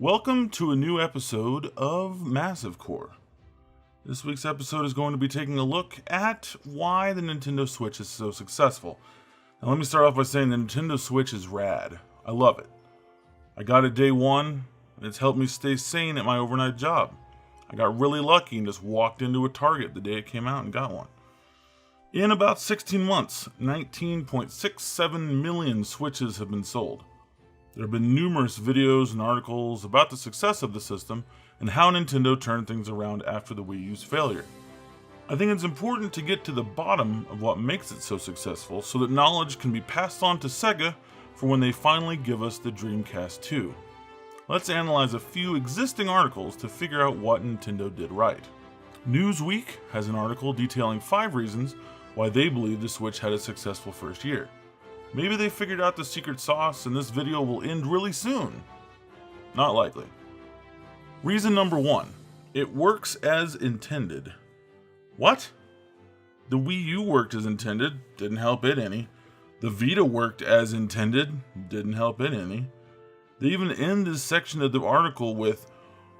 Welcome to a new episode of MassiveCORE. This week's episode is going to be taking a look at why the Nintendo Switch is so successful. Now let me start off by saying the Nintendo Switch is rad. I love it. I got it day one, and it's helped me stay sane at my overnight job. I got really lucky and just walked into a Target the day it came out and got one. In about 16 months, 19.67 million Switches have been sold. There have been numerous videos and articles about the success of the system and how Nintendo turned things around after the Wii U's failure. I think it's important to get to the bottom of what makes it so successful so that knowledge can be passed on to Sega for when they finally give us the Dreamcast 2. Let's analyze a few existing articles to figure out what Nintendo did right. Newsweek has an article detailing 5 reasons why they believe the Switch had a successful first year. Maybe they figured out the secret sauce and this video will end really soon. Not likely. Reason number 1. It works as intended. What? The Wii U worked as intended, didn't help it any. The Vita worked as intended, didn't help it any. They even end this section of the article with,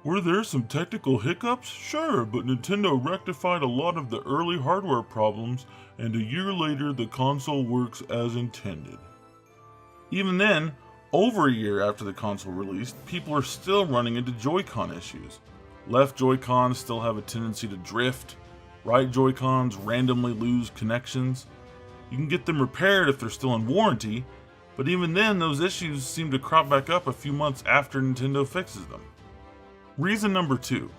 "Were there some technical hiccups? Sure, but Nintendo rectified a lot of the early hardware problems, and a year later the console works as intended." Even then, over a year after the console released, people are still running into Joy-Con issues. Left Joy-Cons still have a tendency to drift. Right Joy-Cons randomly lose connections. You can get them repaired if they're still in warranty, but even then those issues seem to crop back up a few months after Nintendo fixes them. Reason number 2.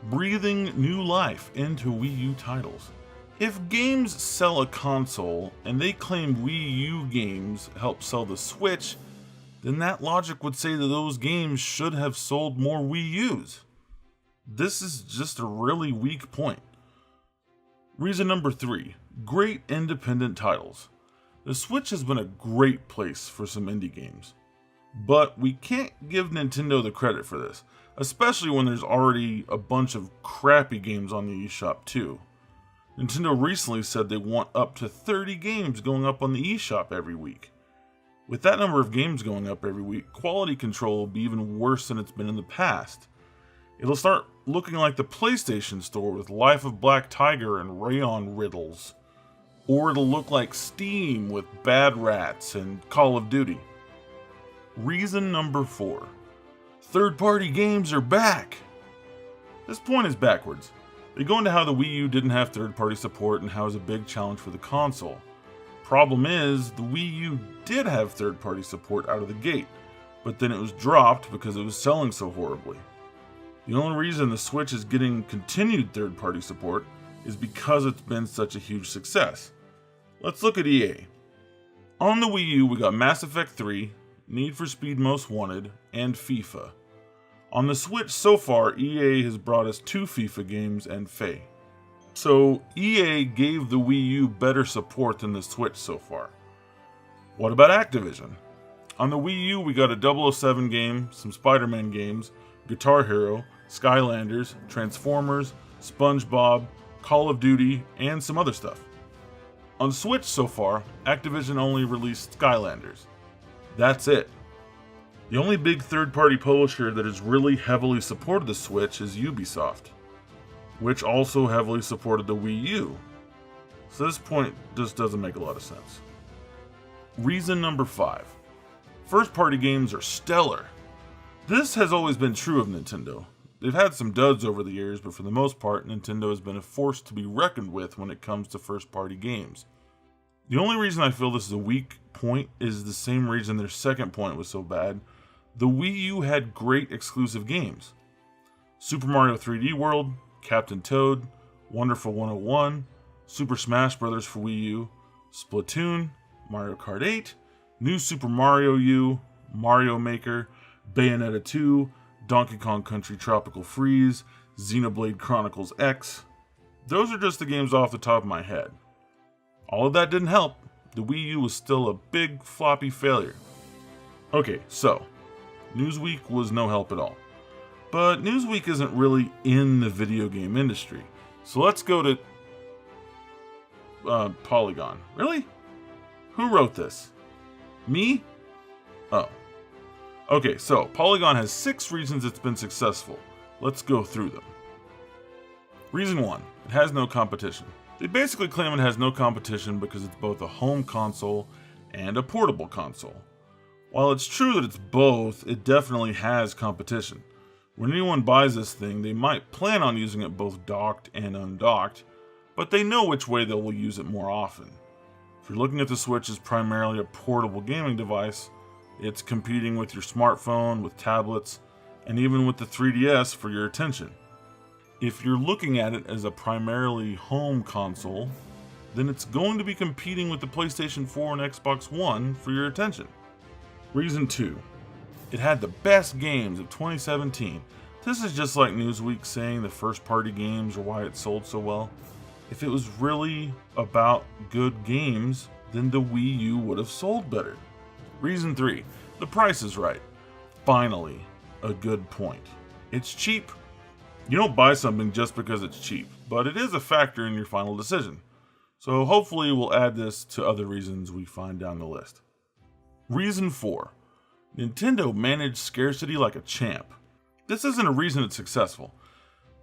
Breathing new life into Wii U titles. If games sell a console and they claim Wii U games help sell the Switch, then that logic would say that those games should have sold more Wii U's. This is just a really weak point. Reason number 3. Great independent titles. The Switch has been a great place for some indie games. But we can't give Nintendo the credit for this, especially when there's already a bunch of crappy games on the eShop too. Nintendo recently said they want up to 30 games going up on the eShop every week. With that number of games going up every week, quality control will be even worse than it's been in the past. It'll start looking like the PlayStation Store with Life of Black Tiger and Rayon Riddles. Or it'll look like Steam with Bad Rats and Call of Duty. Reason number 4. Third-party games are back! This point is backwards. They go into how the Wii U didn't have third-party support and how it was a big challenge for the console. Problem is, the Wii U did have third-party support out of the gate, but then it was dropped because it was selling so horribly. The only reason the Switch is getting continued third-party support is because it's been such a huge success. Let's look at EA. On the Wii U, we got Mass Effect 3, Need for Speed Most Wanted, and FIFA. On the Switch so far, EA has brought us 2 FIFA games and Faye. So EA gave the Wii U better support than the Switch so far. What about Activision? On the Wii U, we got a 007 game, some Spider-Man games, Guitar Hero, Skylanders, Transformers, SpongeBob, Call of Duty, and some other stuff. On Switch so far, Activision only released Skylanders. That's it. The only big third-party publisher that has really heavily supported the Switch is Ubisoft, which also heavily supported the Wii U. So this point just doesn't make a lot of sense. Reason number 5. First-party games are stellar. This has always been true of Nintendo. They've had some duds over the years, but for the most part, Nintendo has been a force to be reckoned with when it comes to first-party games. The only reason I feel this is a weak point is the same reason their second point was so bad. The Wii U had great exclusive games. Super Mario 3D World, Captain Toad, Wonderful 101, Super Smash Bros. For Wii U, Splatoon, Mario Kart 8, New Super Mario U, Mario Maker, Bayonetta 2, Donkey Kong Country Tropical Freeze, Xenoblade Chronicles X. Those are just the games off the top of my head. All of that didn't help. The Wii U was still a big floppy failure. Okay, so Newsweek was no help at all. But Newsweek isn't really in the video game industry. So let's go to Polygon. Really? Who wrote this? Me? Oh. Okay, so Polygon has 6 reasons it's been successful. Let's go through them. Reason 1, it has no competition. They basically claim it has no competition because it's both a home console and a portable console. While it's true that it's both, it definitely has competition. When anyone buys this thing, they might plan on using it both docked and undocked, but they know which way they will use it more often. If you're looking at the Switch as primarily a portable gaming device, it's competing with your smartphone, with tablets, and even with the 3DS for your attention. If you're looking at it as a primarily home console, then it's going to be competing with the PlayStation 4 and Xbox One for your attention. Reason 2. It had the best games of 2017. This is just like Newsweek saying the first party games are why it sold so well. If it was really about good games, then the Wii U would have sold better. Reason 3. The price is right. Finally, a good point. It's cheap. You don't buy something just because it's cheap, but it is a factor in your final decision. So hopefully we'll add this to other reasons we find down the list. Reason 4. Nintendo managed scarcity like a champ. This isn't a reason it's successful.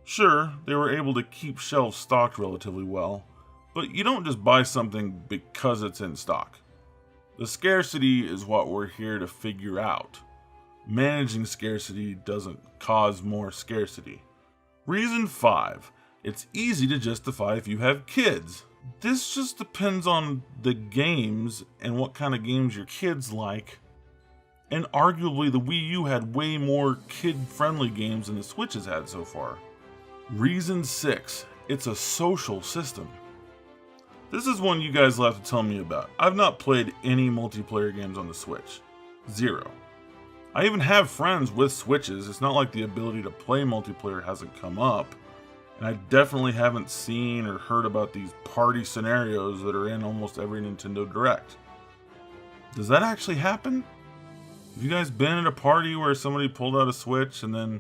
Sure, they were able to keep shelves stocked relatively well, but you don't just buy something because it's in stock. The scarcity is what we're here to figure out. Managing scarcity doesn't cause more scarcity. Reason 5. It's easy to justify if you have kids. This just depends on the games and what kind of games your kids like. And arguably the Wii U had way more kid-friendly games than the Switch has had so far. Reason 6. It's a social system. This is one you guys will have to tell me about. I've not played any multiplayer games on the Switch. 0. I even have friends with Switches. It's not like the ability to play multiplayer hasn't come up. And I definitely haven't seen or heard about these party scenarios that are in almost every Nintendo Direct. Does that actually happen? Have you guys been at a party where somebody pulled out a Switch and then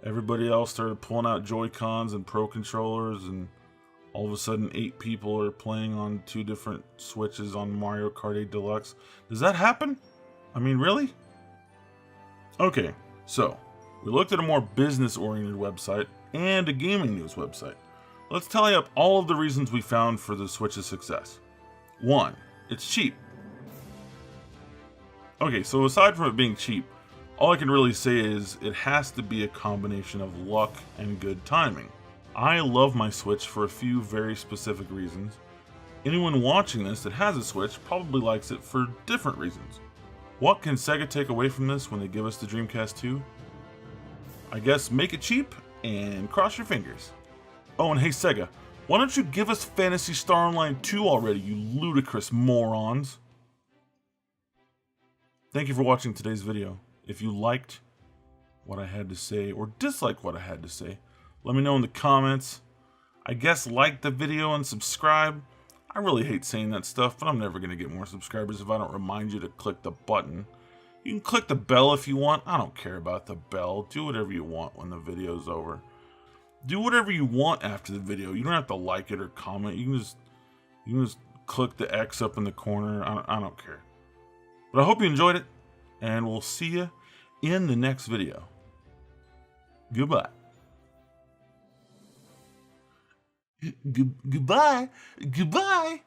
everybody else started pulling out Joy-Cons and Pro Controllers and all of a sudden 8 people are playing on 2 different Switches on Mario Kart 8 Deluxe? Does that happen? I mean, really? Okay, so we looked at a more business-oriented website and a gaming news website. Let's tally up all of the reasons we found for the Switch's success. 1. It's cheap. Okay, so aside from it being cheap, all I can really say is it has to be a combination of luck and good timing. I love my Switch for a few very specific reasons. Anyone watching this that has a Switch probably likes it for different reasons. What can Sega take away from this when they give us the Dreamcast 2? I guess make it cheap and cross your fingers. Oh, and hey Sega, why don't you give us Phantasy Star Online 2 already, you ludicrous morons? Thank you for watching today's video. If you liked what I had to say or disliked what I had to say, let me know in the comments. I guess like the video and subscribe. I really hate saying that stuff, but I'm never going to get more subscribers if I don't remind you to click the button. You can click the bell if you want. I don't care about the bell. Do whatever you want when the video's over. Do whatever you want after the video. You don't have to like it or comment. You can just click the X up in the corner. I don't care. But I hope you enjoyed it, and we'll see you in the next video. Goodbye. Goodbye. Goodbye.